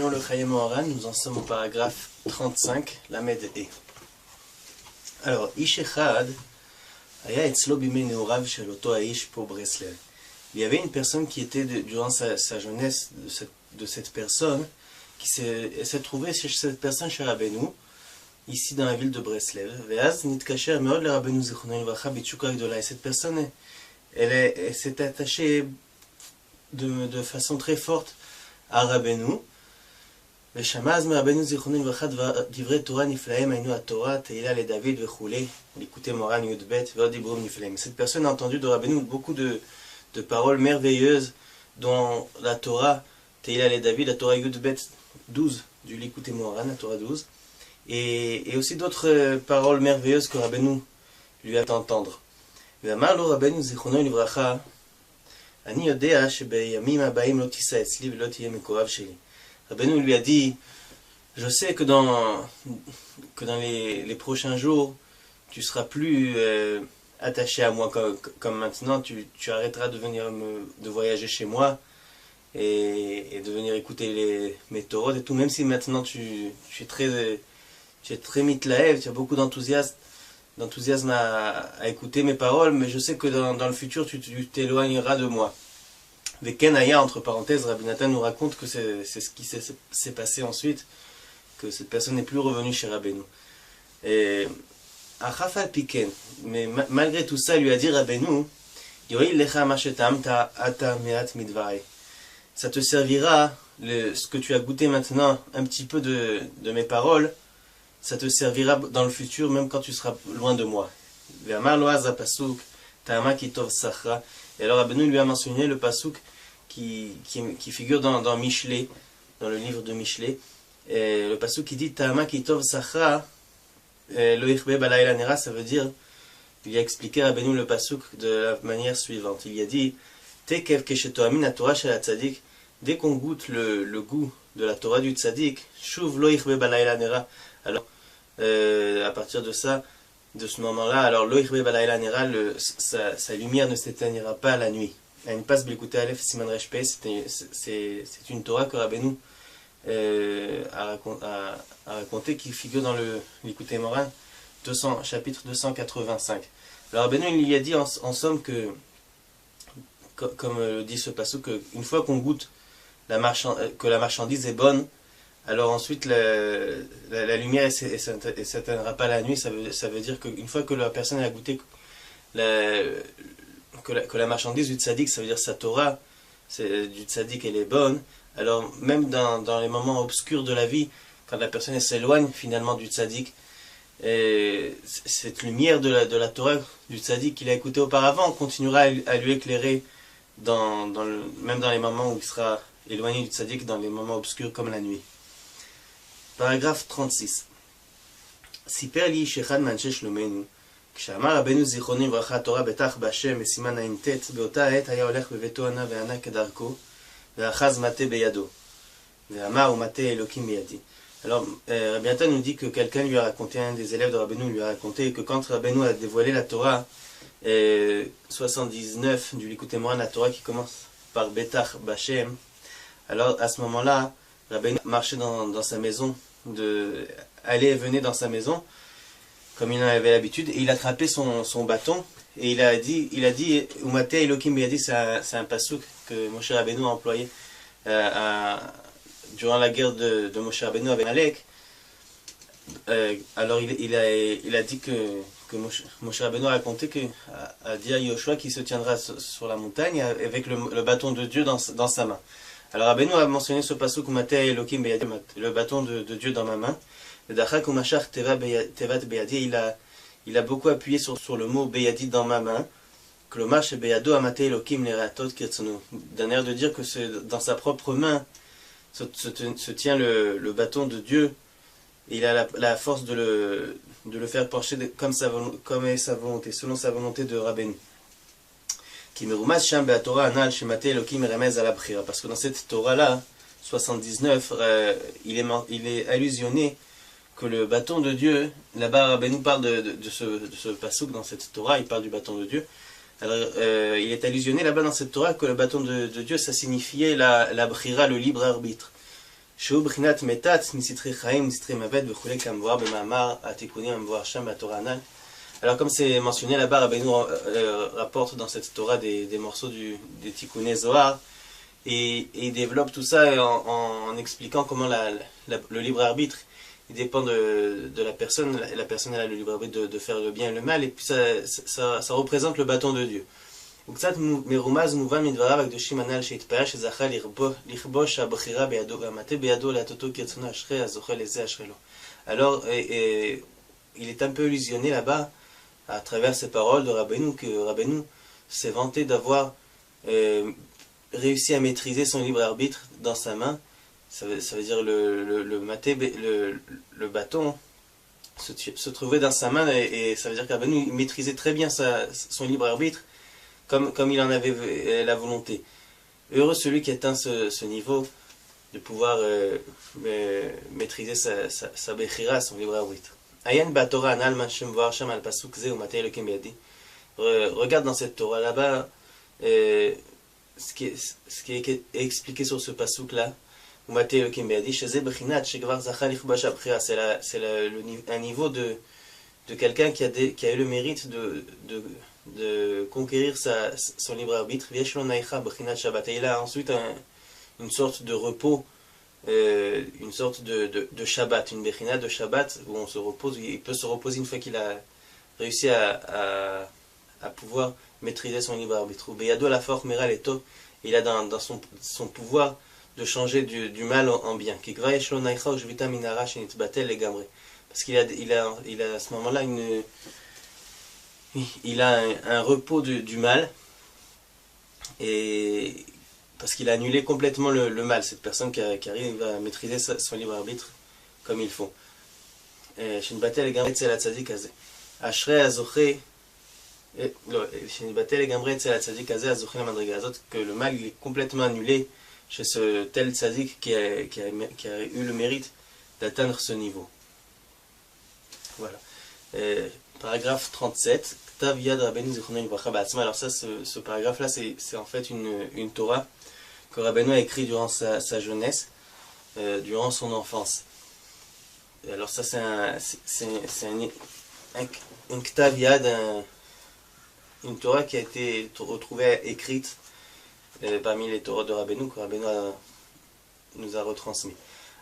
dans le Chayei Moharan, nous en sommes au paragraphe 35, Lamed E. Alors, Ish Echad, Aya Etzlo Bimei Neorav Shel Oto Aish Po Breslev. Il y avait une personne qui était, durant sa jeunesse, de cette personne, qui s'est trouvée chez cette personne chez Rabbeinu, ici dans la ville de Breslev. Ve'az Nitkacher Meod le Rabbeinu Zichrono Livracha B'Tshukah Gdola. Et cette personne, elle s'est attachée de façon très forte à Rabbeinu. ושמע me רבנו זיכרונו לברכה דברי תורה נפלאים, היינו התורה, תהילה לדוד וכולי, l'écouter Moran י"ב ועוד דיבורים נפלאים. Cette personne a entendu de Rabbeinu beaucoup de paroles merveilleuses, dont la Torah, Tehila le David, la Torah y"b 12 du l'écouter Moran, la Torah 12, et aussi d'autres paroles merveilleuses que Rabbeinu lui a fait entendre. ואמר לו רבנו זיכרונו לברכה, אני יודע שבימים הבאים לא תישא אצלי ולא תהיה מקורב שלי. Rabbeinu lui a dit, je sais que dans les prochains jours, tu seras plus attaché à moi comme maintenant, tu arrêteras de voyager chez moi et de venir écouter mes Torot et tout, même si maintenant tu es très mitlaev, tu as beaucoup d'enthousiasme à écouter mes paroles, mais je sais que dans le futur tu t'éloigneras de moi. Veken Aya, entre parenthèses, Rabbi Nathan nous raconte que c'est ce qui s'est passé ensuite, que cette personne n'est plus revenue chez Rabbeinu. Et Achafal Piken, mais malgré tout ça, il lui a dit Rabbeinu, Yoïl lecha mashetamta ata meat midvarei. Ça te servira, ce que tu as goûté maintenant, un petit peu de mes paroles, ça te servira dans le futur, même quand tu seras loin de moi. Ve'amar lo az pasuk, ta'ama kitov sachra. Et alors Rabbeinu lui a mentionné le pasuk qui figure dans Michelet, dans le livre de Michelet. Et le pasuk qui dit Ta'ama kitov sachra lo yichbe balayla nera, ça veut dire, il a expliqué Rabbeinu le pasuk de la manière suivante. Il a dit Tekev keshetoamin la Torah shel tzadik, dès qu'on goûte le goût de la Torah du tzadik, shuv lo yichbe balayla nera. Alors à partir de ça, de ce moment-là, alors lo yichbe balayla nera, sa lumière ne s'éteignira pas la nuit. Il y a une passe Blikutei Aleph Siman Resh Pei, c'est une Torah que Rabbeinu a raconté, qui figure dans le Likutei Moharan, chapitre 285. Alors Rabbeinu il lui a dit en somme que, comme le dit ce passage, qu'une fois qu'on goûte que la marchandise est bonne, alors ensuite la lumière ne s'éteindra pas la nuit. Ça veut dire qu'une fois que la personne a goûté que la marchandise du tzaddik, ça veut dire sa Torah du tzaddik, elle est bonne, alors même dans les moments obscurs de la vie, quand la personne s'éloigne finalement du tzaddik, cette lumière de la Torah du tzaddik qu'il a écouté auparavant continuera à lui éclairer même dans les moments où il sera éloigné du tzaddik, dans les moments obscurs comme la nuit. Paragraphe 36. Siper li shechad manche shlomenu, כשאמר רבנו זיכרונו לברכה תורה בטח בהשם בסימן ע"ט, באותה עת היה הולך בביתו ענה וענה כדרכו, ואחז מטה בידו, ואמר ומטה אלוקים בידי. Alors, Rabbi Nathan nous dit que quelqu'un lui a raconté, un des élèves de Rabbeinu lui a raconté que quand Rabbeinu a dévoilé la Torah 79 du Likutei Moharan, la Torah qui commence par Betach Bashem, alors à ce moment-là, Rabbeinu marchait dans sa maison, allait et venait dans sa maison, comme il en avait l'habitude, et il a attrapé son bâton, et il a dit Umate Elokim Beyadi, c'est un pasuk que Moshe Rabbeinu a employé durant la guerre de Moshe Rabbeinu avec Amalek. Alors il a dit que Moshe Rabbeinu a raconté a dit à Yoshua qu'il se tiendra sur la montagne avec le bâton de Dieu dans sa main. Alors Rabbeinu a mentionné ce pasuk Umate Elokim Beyadi, le bâton de Dieu dans ma main. Il a beaucoup appuyé sur le mot Beyadi dans ma main. D'un air de dire que dans sa propre main se tient le bâton de Dieu. Et il a la force de le faire pencher comme est sa volonté, selon sa volonté de Rabbeinu. Parce que dans cette Torah-là, 79, il est allusionné que le bâton de Dieu, là-bas Rabbeinu parle de ce pasuk dans cette Torah, il parle du bâton de Dieu. Alors il est allusionné là-bas dans cette Torah que le bâton de Dieu, ça signifiait la brira, le libre arbitre. שהוא בחינת מתת מסתרי חיים, מסתרי מוות וכולי כמבואר במאמר התיקונים המבואר שם בתורה הנ"ל. Alors comme c'est mentionné là-bas, Rabbeinu rapporte dans cette Torah des morceaux des Tikkuné Zohar, et il développe tout ça en expliquant comment le libre arbitre il dépend de la personne. La personne elle a le libre arbitre de faire le bien et le mal, et puis ça représente le bâton de Dieu. וקצת מרומז ומובן מדבריו הקדושים הנ"ל שהתפאר שזכה לכבוש הבחירה בידו והמטה בידו להטותו כרצונו אשרי הזוכה לזה אשרי לו. Alors, il est un peu illusionné là-bas, à travers ces paroles de Rabbeinu, que Rabbeinu s'est vanté d'avoir réussi à maîtriser son libre arbitre dans sa main. Ça veut dire le bâton se trouvait dans sa main, et ça veut dire que Rabbeinu maîtrisait très bien son libre arbitre, comme il en avait la volonté. Heureux celui qui atteint ce niveau de pouvoir maîtriser sa bechira, son libre arbitre. Ayen Batora Anal Mashem Voir Sham al Pasuk Ze Umate Elokim Biadi. Regarde dans cette Torah là-bas ce qui est expliqué sur ce pasuk là. Umate Elokim Biadi. Sheze Bechinat Shekvar Zachal Ichbash Abchira. C'est un niveau de quelqu'un qui a eu le mérite de conquérir son libre arbitre. Vieshlo Naicha Bechinat Shabbat. Et il a ensuite une sorte de repos. Une sorte de Shabbat, une Bechina de Shabbat où on se repose. Il peut se reposer une fois qu'il a réussi à pouvoir maîtriser son libre arbitre. Beyado la force Meral Eto, il a dans son pouvoir de changer du mal en bien. Parce qu'il a à ce moment-là il a un repos du mal, et parce qu'il a annulé complètement le mal, cette personne qui arrive à maîtriser son libre arbitre comme il faut. Que le mal il est complètement annulé chez ce tel tzadik qui a eu le mérite d'atteindre ce niveau. Voilà. Paragraphe 37. Alors ça, ce paragraphe-là, c'est en fait une Torah que Rabbeinu a écrit durant sa jeunesse, durant son enfance. Et alors ça, c'est un Ktav Yad, une Torah qui a été retrouvée écrite parmi les Torahs de Rabbeinu, que Rabbeinu nous a retransmis.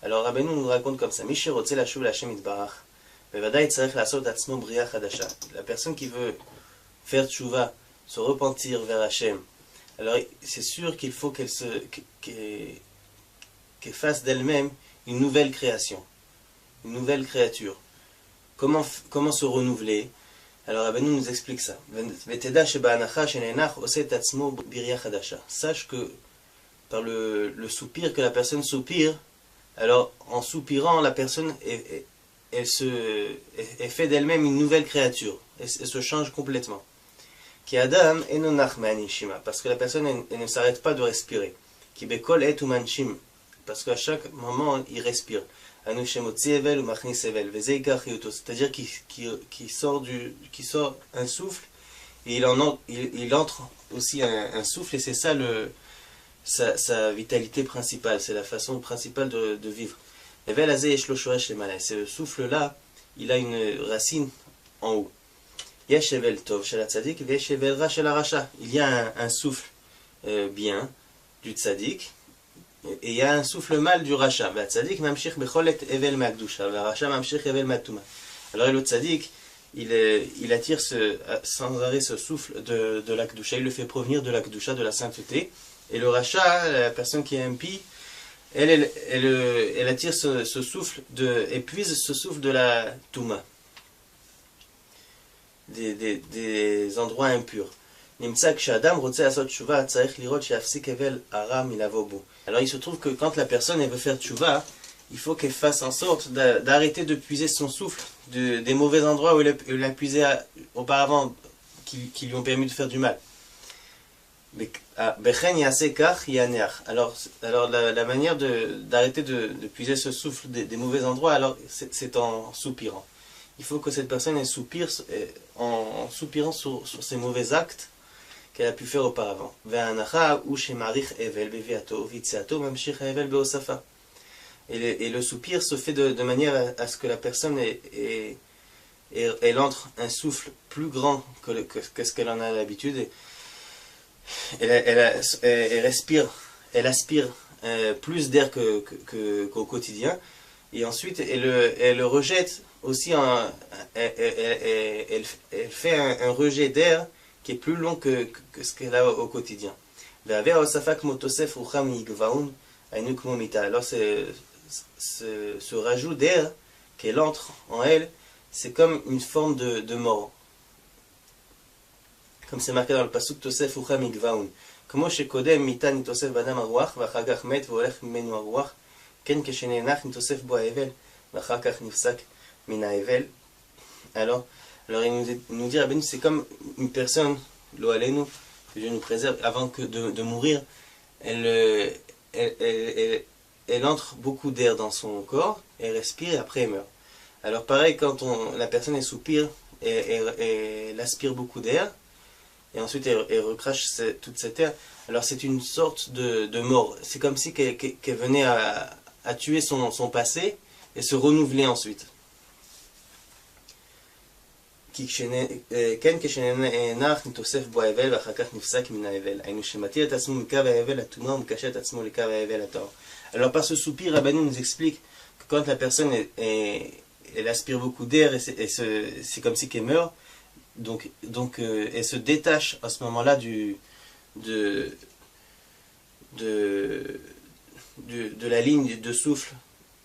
Alors Rabbeinu nous raconte comme ça: Mishi rotze lashuv l'Hashem yitbarach, bevadai tzarech lasot atzmo bria chadasha. La personne qui veut faire tchouva, se repentir vers Hachem, alors c'est sûr qu'il faut qu'elle fasse d'elle-même une nouvelle création, une nouvelle créature. Comment se renouveler? Alors Rabbeinu nous explique ça. Sache que par le soupir que la personne soupire, alors en soupirant, la personne elle fait d'elle-même une nouvelle créature. Elle se change complètement. Ki Adam eno nach me'anishima, parce que la personne elle ne s'arrête pas de respirer. Ki bekol et umanshim, parce qu'à chaque moment il respire. Anu shemotzi evel ou machnis evel, vezeikar chiyuto, c'est-à-dire qu'il sort un souffle et il entre aussi un souffle, et c'est ça sa vitalité principale, c'est la façon principale de vivre. Evel azeh yeshlo shoresh lemalai, c'est le souffle là, il a une racine en haut. Yesh evel tov shel tzadik, veyesh evel ra shel rasha. Il y a un souffle bien du tzadik, et il y a un souffle mal du rasha. Le tzadik mamshich becholet evel ma'akdusha, le rasha mamshich evel ma'tuma. Alors le tzadik, il attire sans arrêt ce souffle de l'akdusha, il le fait provenir de l'akdusha, de la sainteté. Et le rasha, la personne qui est impie, elle attire ce souffle, épuise ce souffle de la touma, des endroits impurs. Alors il se trouve que quand la personne elle veut faire tchouva, il faut qu'elle fasse en sorte d'arrêter de puiser son souffle des mauvais endroits où elle a puisé auparavant, qui lui ont permis de faire du mal. Alors la manière d'arrêter de puiser ce souffle des mauvais endroits, alors c'est en soupirant. Il faut que cette personne elle soupire en soupirant sur ses mauvais actes qu'elle a pu faire auparavant. Et le soupir se fait de manière à ce que la personne elle entre un souffle plus grand que ce qu'elle en a d'habitude. Elle respire, elle aspire plus d'air qu'au quotidien. Et ensuite, elle le rejette aussi, elle fait un rejet d'air qui est plus long que ce qu'elle a au quotidien. Alors ce rajout d'air qu'elle entre en elle, c'est comme une forme de mort. Comme c'est marqué dans le pasuk Tosef Ucham Igvaun. Comme shekodem mita nitosef badam haruach ואחר כך מת והולך ממנו הרוח, כן כשנאנח נתוסף בו האבל ואחר כך נפסק מן האבל. Alors il nous dit Rabbeinu, c'est comme une personne, lo alenu, que Dieu nous préserve, avant de mourir, elle entre beaucoup d'air dans son corps, elle respire et après elle meurt. Alors pareil, quand la personne soupire, elle aspire beaucoup d'air, et ensuite elle recrache toute cette air. Alors c'est une sorte de mort. C'est comme si qu'elle venait à tuer son passé et se renouveler ensuite. כן כשנאנח נתוסף בו האבל ואחר כך נפסק מן האבל. היינו שמתיר את עצמו מקו האבל הטומאה ומקשר את עצמו לקו האבל הטהור. Alors par ce soupir, Rabbeinu nous explique que quand la personne elle aspire beaucoup d'air et c'est comme si qu'elle meurt, donc elle se détache à ce moment-là de la ligne de souffle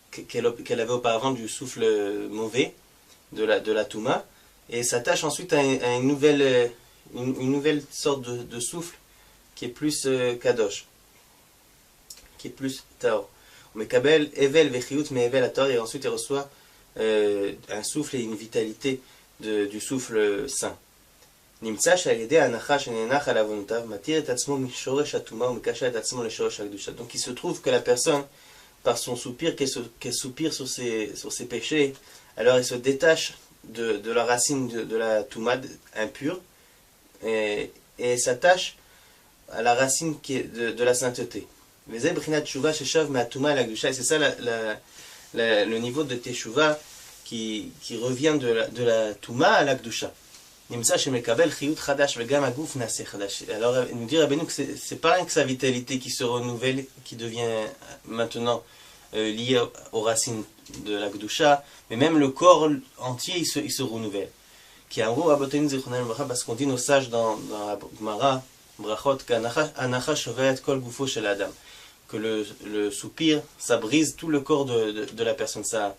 qu'elle avait auparavant, du souffle mauvais de la Touma, et s'attache ensuite à une nouvelle sorte de souffle qui est plus kadosh, qui est plus taor. Mais kabel evel vechiyut me evel ator, et ensuite elle reçoit un souffle et une vitalité du souffle saint. נמצא שעל ידי ההנחה שנאנח על עוונותיו מתיר את עצמו משורש הטומאה ומקשר את עצמו לשורש הקדושה. Donc il se trouve que la personne, par son soupir, qu'elle soupire sur ses péchés, alors elle se détache de la racine de la touma impure et s'attache à la racine qui est de la sainteté. וזה בחינת תשובה ששב מהטומאה אל הקדושה. Et c'est ça le niveau de teshuva qui revient de la touma à la kedusha. נמצא שמקבל חיות חדש וגם הגוף נעשה חדש. Alors il nous dit Rabbeinu que c'est pas rien que sa vitalité qui se renouvelle, qui devient maintenant lié aux racines de la kedusha, mais même le corps entier il se renouvelle. Qui a parce qu'on dit nos sages dans la Gemara brachot qu'anacha shovet kol gufo shel adam, que le soupir ça brise tout le corps de la personne, ça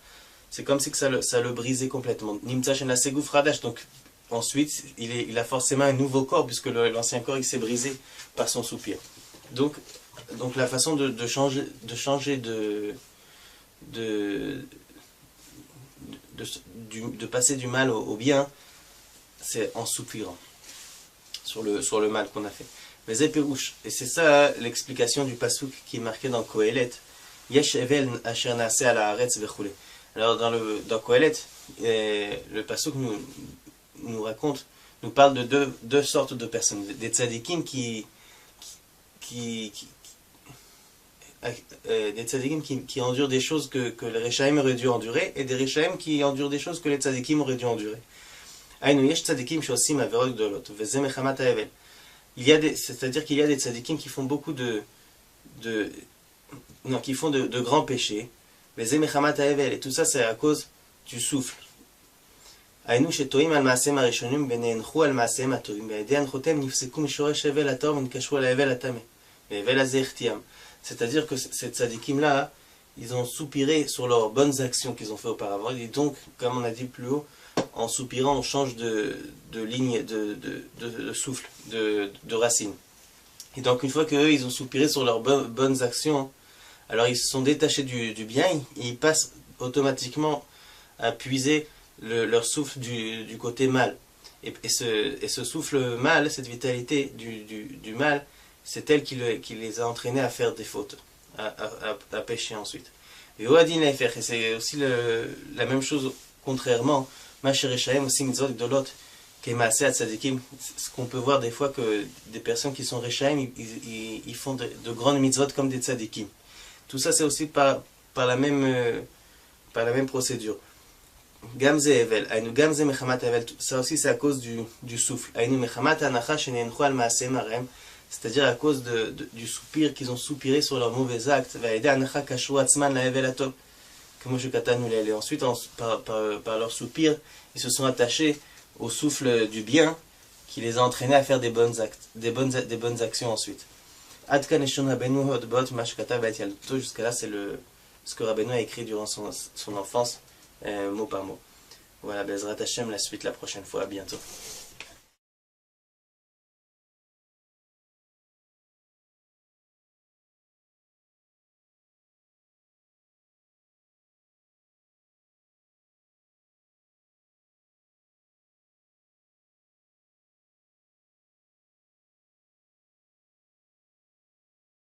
c'est comme si que ça le brisait complètement. Nimtsa shenase guf radash, donc ensuite il a forcément un nouveau corps puisque l'ancien corps il s'est brisé par son soupir. Donc la façon de changer de passer du mal au bien, c'est en soupirant sur le mal qu'on a fait. Et c'est ça l'explication du pasuk qui est marqué dans Kohelet. Yesh evel asher naaseh ala haaretz vechule. Alors dans Kohelet, le pasuk nous parle de deux sortes de personnes. Des tzadikim qui endurent des choses que les Rechaim auraient dû endurer, et des Rechaim qui endurent des choses que les tzadikim auraient dû endurer. C'est-à-dire qu'il y a des tzadikim qui font beaucoup de grands péchés, et tout ça c'est à cause du souffle. היינו שטועים על מעשיהם הראשונים ונאנחו על מעשיהם הטובים בידי הנחותיהם נפסקו משורש הבל הטהור ונתקשרו על ההבל הטמא והבל הזה החטיאם. C'est-à-dire que ces tzadikim là, ils ont soupiré sur leurs bonnes actions qu'ils ont fait auparavant, et donc comme on a dit plus haut, en soupirant on change de ligne de souffle, de racine. Et donc une fois qu'eux ils ont soupiré sur leurs bonnes actions, alors ils se sont détachés du bien et ils passent automatiquement à puiser leur souffle du côté mal. Et ce souffle mal, cette vitalité du mal, c'est elle qui les a entraînés à faire des fautes, à pécher ensuite. Et c'est aussi la même chose contrairement. Ce qu'on peut voir des fois, que des personnes qui sont Rechaim, ils font de grandes mitzvot comme des tzadikim. Tout ça c'est aussi par par la même procédure. Gamze Evel, Aïnou Gamze Mechamat Evel, ça aussi c'est à cause du souffle. Aïnou Mechamat Anacha Shenenchu al Maaseh Marem, c'est-à-dire à cause du soupir qu'ils ont soupiré sur leurs mauvais actes. Vaïde Anacha Kashru Atzman la Evel Atov, comme je katanu l'elle. Ensuite, par leur soupir, ils se sont attachés au souffle du bien qui les a entraînés à faire des bonnes actions ensuite. Adkan Eshon Rabbeinu Hodbot Mashkata Beit Yalduto, jusqu'à là c'est ce que Rabbeinu a écrit durant son enfance, mot par mot. Voilà, Bezrat Hashem, la suite la prochaine fois, à bientôt.